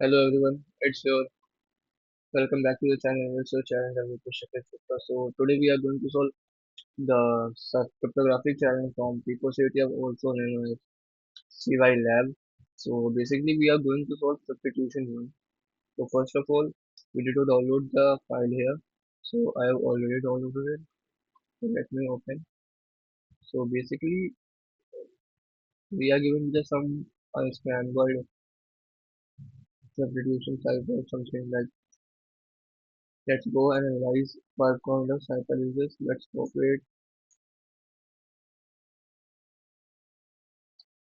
Hello everyone, it's your welcome back to the channel. It's your challenge and with Shakir. So today we are going to solve the cryptography challenge from PicoCTF, also known as CY Lab. So basically we are going to solve substitution one. So first of all, we need to download the file here. So I have already downloaded it. So let me open. So basically we are given just some scan word substitution cipher something like let's go and analyze what kind of cipher is this. Let's cooperate.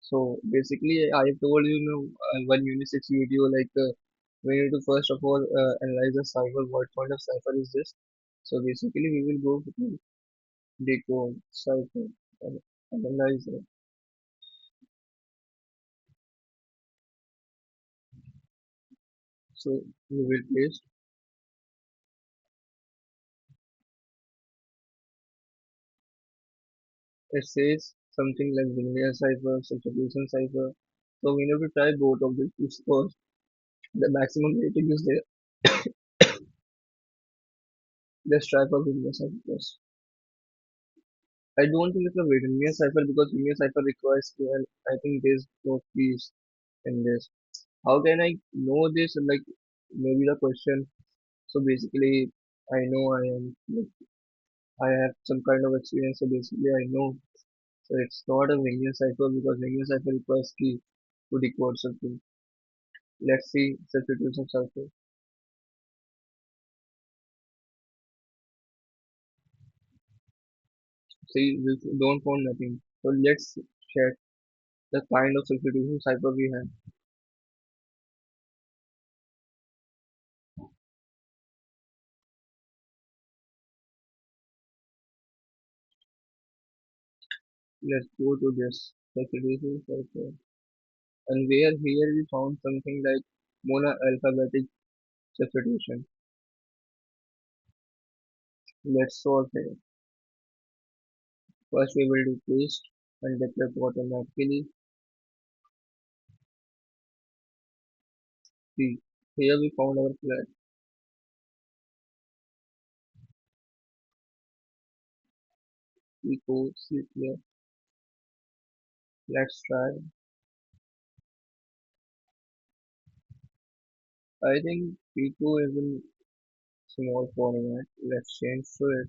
So basically, I told one Unit 6 video we need to first of all analyze the cipher. What kind of cipher is this? So basically, we will go to decode cipher and analyze it. So we will paste. It says something like linear cipher, substitution cipher. So we need to try both of these because the maximum rating is there. Let's try for linear cipher first. I don't think it's a linear cipher because linear cipher requires key and I think there's no keys in this. How can I know this? Like maybe the question. So basically, I know I have some kind of experience. So basically, I know. So it's not a linear cipher because linear cipher requires key to decode something. Let's see substitution cipher. See, we don't found nothing. So let's check the kind of substitution cipher we have. Let's go to this substitution cipher. And where here we found something like mono-alphabetic substitution. Let's solve it. First we will do paste and deploy automatically. See, here we found our flag. We go see here. Let's try. I think Pico is in small format. Let's change to it.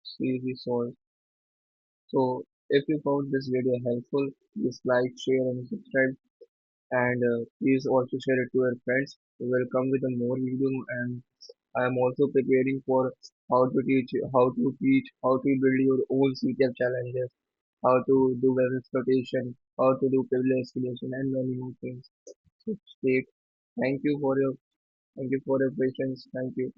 See we solve. So if you found this video helpful, please like, share and subscribe. And please also share it to your friends. We will come with a more video and I am also preparing for how to build your own CTF challenges, how to do web exploitation, how to do privilege escalation, and many more things. So stay. Thank you for your patience. Thank you.